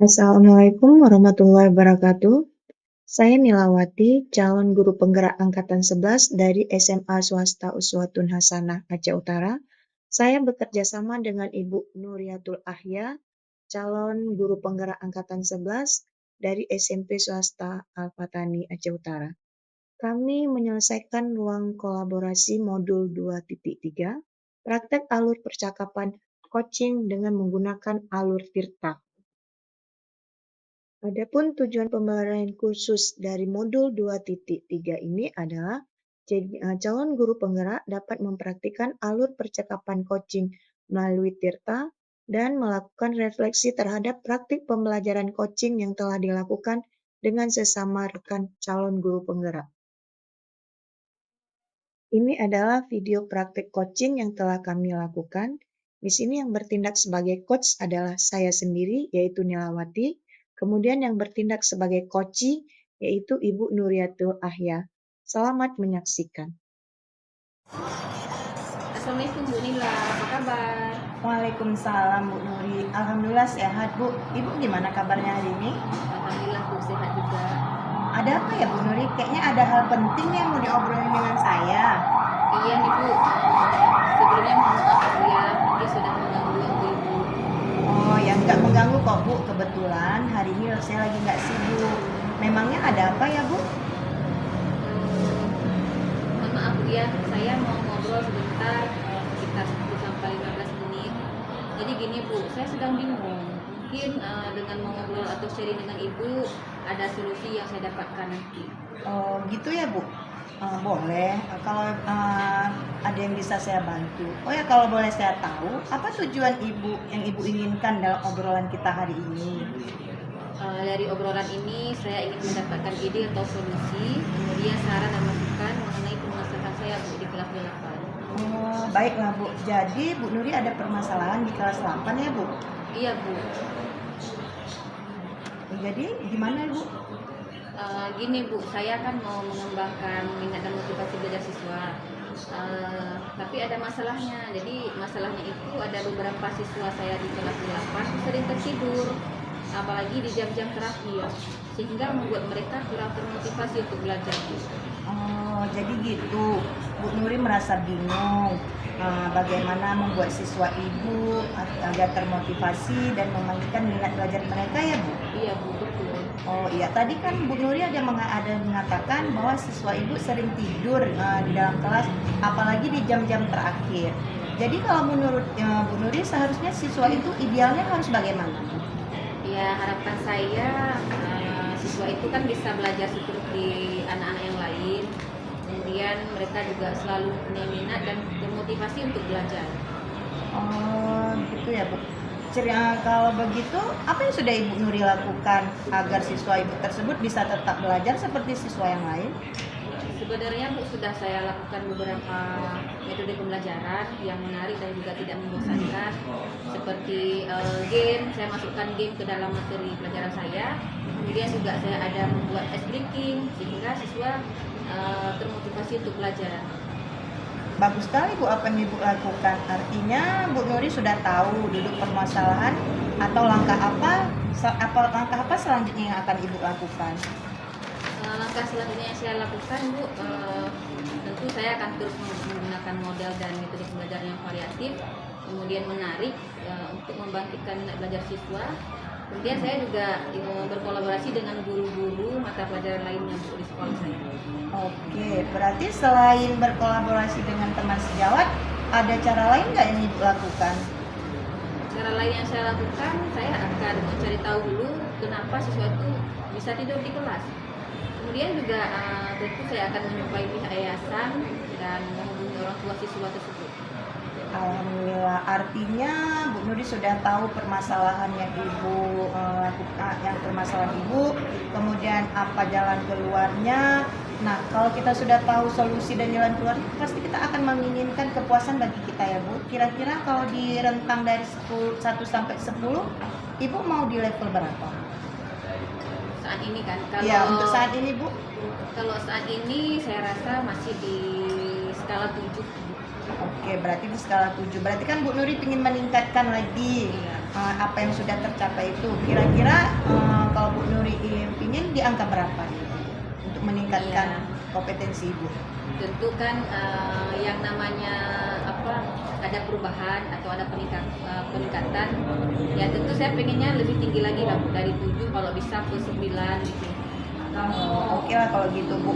Assalamualaikum warahmatullahi wabarakatuh. Saya Nilawati, calon guru penggerak angkatan 11 dari SMA Swasta Uswatun Hasanah Aceh Utara. Saya bekerja sama dengan Ibu Nuriyatul Ahya, calon guru penggerak angkatan 11 dari SMP Swasta Al-Fatani Aceh Utara. Kami menyelesaikan ruang kolaborasi modul 2.3, praktek alur percakapan coaching dengan menggunakan alur Tirta. Adapun tujuan pemberian kursus dari modul 2.3 ini adalah calon guru penggerak dapat mempraktikkan alur percakapan coaching melalui Tirta dan melakukan refleksi terhadap praktik pembelajaran coaching yang telah dilakukan dengan sesama rekan calon guru penggerak. Ini adalah video praktik coaching yang telah kami lakukan. Di sini yang bertindak sebagai coach adalah saya sendiri, yaitu Nilawati. Kemudian yang bertindak sebagai coachi, yaitu Ibu Nuriyatul Ahya. Selamat menyaksikan. Assalamualaikum Bu Nila, apa kabar? Waalaikumsalam Bu Nuri. Alhamdulillah sehat Bu. Ibu gimana kabarnya hari ini? Alhamdulillah Bu sehat juga. Ada apa ya Bu Nuri? Kayaknya ada hal penting yang mau diobrolin dengan saya. Iya nih Bu, sebelumnya mohon maaf ya, mungkin sudah mengganggu waktu Ibu. Oh ya nggak mengganggu kok Bu. Kebetulan hari ini saya lagi nggak sibuk. Memangnya ada apa ya Bu? Mohon maaf Bu ya, saya mau ngobrol sebentar, sekitar 10 sampai 15 menit. Jadi gini Bu, saya sedang bingung. Mungkin dengan mau ngobrol atau sharing dengan Ibu, ada solusi yang saya dapatkan nanti. Oh gitu ya Bu. Boleh. Kalau ada yang bisa saya bantu. Oh ya kalau boleh saya tahu, apa tujuan Ibu yang Ibu inginkan dalam obrolan kita hari ini? Dari obrolan ini saya ingin mendapatkan ide atau solusi, kemudian saran dan masukan mengenai permasalahan saya Bu di kelas 8. Oh, baiklah Bu. Jadi Bu Nuri ada permasalahan di kelas 8 ya Bu? Iya Bu. Jadi gimana Bu? Gini Bu, saya kan mau mengembangkan minat dan motivasi belajar siswa. Tapi ada masalahnya. Jadi masalahnya itu ada beberapa siswa saya di kelas 8 sering tertidur, apalagi di jam-jam terakhir, sehingga membuat mereka kurang termotivasi untuk belajar. Oh, jadi gitu. Bu Nuri merasa bingung bagaimana membuat siswa Ibu agar termotivasi dan membangkitkan minat belajar mereka ya Bu? Iya Bu, betul. Oh iya, tadi kan Bu Nuri ada mengatakan bahwa siswa Ibu sering tidur di dalam kelas, apalagi di jam-jam terakhir. Jadi kalau menurut Bu Nuri seharusnya siswa itu idealnya harus bagaimana? Ya harapan saya siswa itu kan bisa belajar seperti anak-anak yang lain. Kemudian mereka juga selalu punya minat dan termotivasi untuk belajar. Oh gitu ya Bu. Kalau begitu, apa yang sudah Ibu Nuri lakukan agar siswa Ibu tersebut bisa tetap belajar seperti siswa yang lain? Sebenarnya Bu sudah saya lakukan beberapa metode pembelajaran yang menarik dan juga tidak membosankan, seperti game. Saya masukkan game ke dalam materi pelajaran saya. Kemudian juga saya ada membuat ice breaking sehingga siswa termotivasi untuk belajar. Bagus sekali Bu apa yang Ibu lakukan. Artinya Bu Nuri sudah tahu duduk permasalahan atau langkah apa selanjutnya yang akan Ibu lakukan. Langkah selanjutnya yang saya lakukan Bu, tentu saya akan terus menggunakan model dan metode pembelajaran yang variatif, kemudian menarik untuk membangkitkan minat belajar siswa. Kemudian saya juga berkolaborasi dengan guru-guru mata pelajaran lainnya Bu di sekolah saya. Oke, berarti selain berkolaborasi dengan teman sejawat, ada cara lain nggak yang Ibu lakukan? Cara lain yang saya lakukan, saya akan mencari tahu dulu kenapa siswa itu bisa tidur di kelas. Kemudian juga tentu saya akan menjumpai pihak yayasan dan menghubungi orang tua siswa tersebut. Alhamdulillah, artinya Bu Nuri sudah tahu permasalahan yang Ibu lakukan, yang permasalahan Ibu, kemudian apa jalan keluarnya. Nah, kalau kita sudah tahu solusi dan jalan keluarnya, pasti kita akan menginginkan kepuasan bagi kita ya Bu. Kira-kira kalau di rentang dari 1 sampai 10, Ibu mau di level berapa? Saat ini kan, Ya, untuk saat ini Bu. Kalau saat ini saya rasa masih di 9 skala 7. Oke, berarti di skala 7. Berarti kan Bu Nuri ingin meningkatkan lagi Iya. apa yang sudah tercapai itu. Kira-kira kalau Bu Nuri ingin di angka berapa untuk meningkatkan Iya. kompetensi Ibu? Tentu kan yang namanya ada perubahan atau ada peningkatan, ya tentu saya pengennya lebih tinggi lagi lah Bu, dari 7 kalau bisa ke 9 gitu. Oke lah kalau gitu Bu.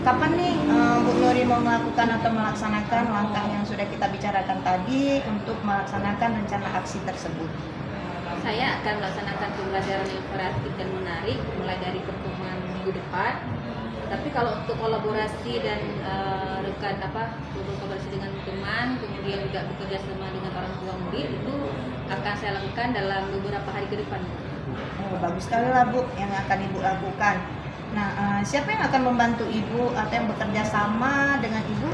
Kapan nih Bu Nuri mau melakukan atau melaksanakan langkah yang sudah kita bicarakan tadi untuk melaksanakan rencana aksi tersebut? Saya akan melaksanakan pembelajaran yang kreatif dan menarik mulai dari pertemuan minggu depan. Tapi kalau untuk kolaborasi dan berkolaborasi dengan teman, kemudian juga bekerja sama dengan orang tua murid, itu akan saya lakukan dalam beberapa hari ke depan. Oh, bagus sekali lah Bu yang akan Ibu lakukan. Nah, siapa yang akan membantu Ibu atau yang bekerja sama dengan Ibu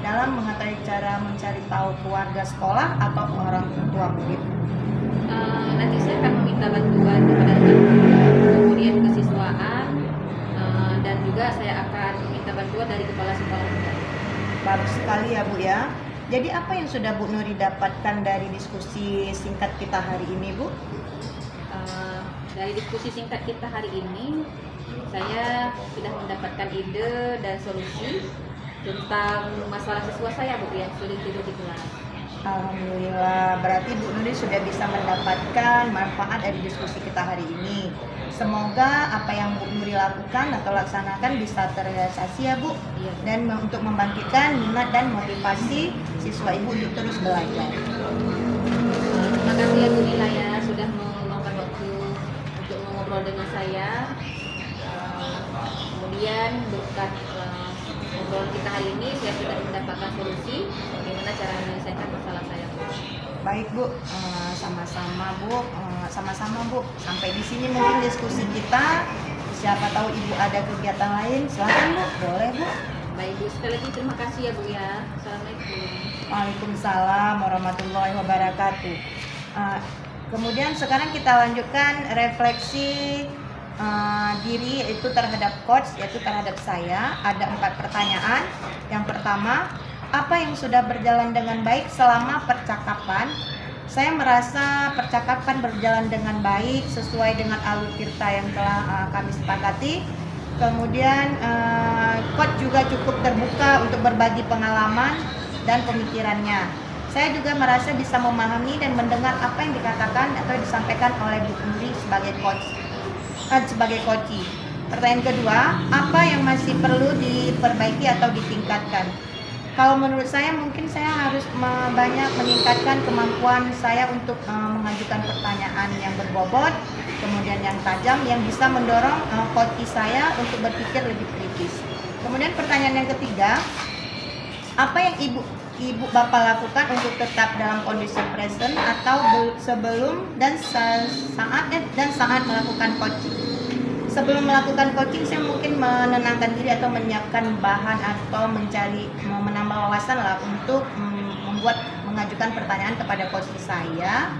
dalam mengetahui cara mencari tahu keluarga sekolah atau orang tua murid? Nanti saya akan meminta bantuan kepada rekan-rekan, kemudian kesiswaan, dan juga saya akan meminta bantuan dari kepala sekolah. Bagus sekali ya Bu ya. Jadi apa yang sudah Bu Nuri dapatkan dari diskusi singkat kita hari ini Bu? Dari diskusi singkat kita hari ini, saya sudah mendapatkan ide dan solusi tentang masalah siswa saya Bu yang sulit tidur di kelas. Alhamdulillah, berarti Bu Nuri sudah bisa mendapatkan manfaat dari diskusi kita hari ini. Semoga apa yang Bu Nuri lakukan atau laksanakan bisa terrealisasi ya Bu. Iya. Dan untuk membangkitkan minat dan motivasi siswa Ibu untuk terus belajar. Terima kasih ya Bu Nila ya sudah meluangkan waktu untuk mengobrol dengan saya. Kemudian berkat obrolan kita hari ini saya sudah mendapatkan solusi bagaimana cara menyelesaikan masalah saya. Baik Bu, sama-sama Bu, sama-sama Bu. Sampai di sini mungkin diskusi kita. Siapa tahu Ibu ada kegiatan lain, silakan Bu, boleh Bu. Baik Bu, sekali lagi terima kasih ya Bu ya. Assalamualaikum. Waalaikumsalam warahmatullahi wabarakatuh. Kemudian sekarang kita lanjutkan refleksi diri yaitu terhadap coach, yaitu terhadap saya. Ada 4 pertanyaan. Yang pertama, apa yang sudah berjalan dengan baik selama percakapan? Saya merasa percakapan berjalan dengan baik sesuai dengan alur cerita yang telah kami sepakati. Kemudian coach juga cukup terbuka untuk berbagi pengalaman dan pemikirannya. Saya juga merasa bisa memahami dan mendengar apa yang dikatakan atau disampaikan oleh Bu Nuri sebagai coach. Pertanyaan kedua, apa yang masih perlu diperbaiki atau ditingkatkan? Kalau menurut saya mungkin saya harus banyak meningkatkan kemampuan saya untuk mengajukan pertanyaan yang berbobot, kemudian yang tajam, yang bisa mendorong coach saya untuk berpikir lebih kritis. Kemudian pertanyaan yang ketiga, apa yang ibu bapak lakukan untuk tetap dalam kondisi present atau sebelum dan saat melakukan coaching? Sebelum melakukan coaching, saya mungkin menenangkan diri atau menyiapkan bahan atau menambah wawasan lah untuk mengajukan pertanyaan kepada coach saya.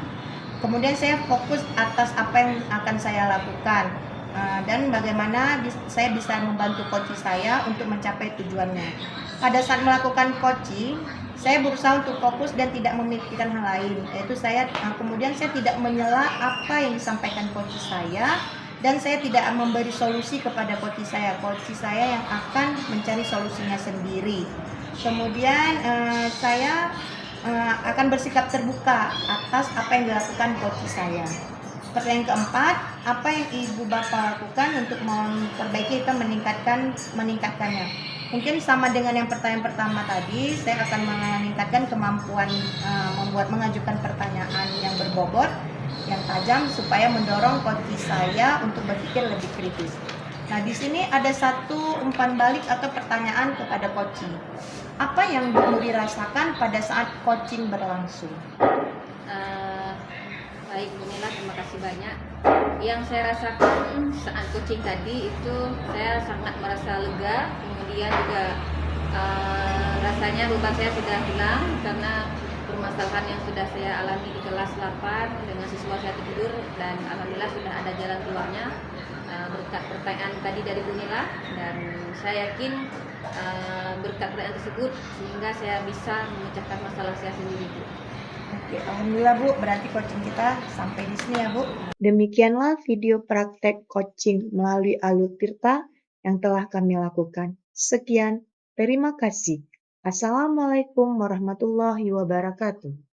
Kemudian saya fokus atas apa yang akan saya lakukan dan bagaimana saya bisa membantu coach saya untuk mencapai tujuannya. Pada saat melakukan coaching, saya berusaha untuk fokus dan tidak memikirkan hal lain. Yaitu kemudian saya tidak menyela apa yang disampaikan coach saya. Dan saya tidak memberi solusi kepada coach saya yang akan mencari solusinya sendiri. Kemudian saya akan bersikap terbuka atas apa yang dilakukan coach saya. Pertanyaan keempat, apa yang ibu bapak lakukan untuk memperbaiki atau meningkatkannya? Mungkin sama dengan yang pertanyaan pertama tadi, saya akan meningkatkan kemampuan mengajukan pertanyaan yang berbobot, yang tajam supaya mendorong coach saya untuk berpikir lebih kritis. Nah, di sini ada satu umpan balik atau pertanyaan kepada coaching. Apa yang Bu Nuri rasakan pada saat coaching berlangsung? Baik Bu Nila, terima kasih banyak. Yang saya rasakan saat coaching tadi itu saya sangat merasa lega, kemudian juga rasanya beban saya sudah hilang karena permasalahan yang sudah saya alami di kelas 8 dengan siswa saya tertidur, dan alhamdulillah sudah ada jalan keluarnya. berkat pertanyaan tadi dari Bu Nila, dan saya yakin berkat pertanyaan tersebut sehingga saya bisa memecahkan masalah saya sendiri, Bu. Oke, alhamdulillah Bu, berarti coaching kita sampai di sini ya Bu. Demikianlah video praktek coaching melalui Alur Tirta yang telah kami lakukan. Sekian, terima kasih. Assalamualaikum warahmatullahi wabarakatuh.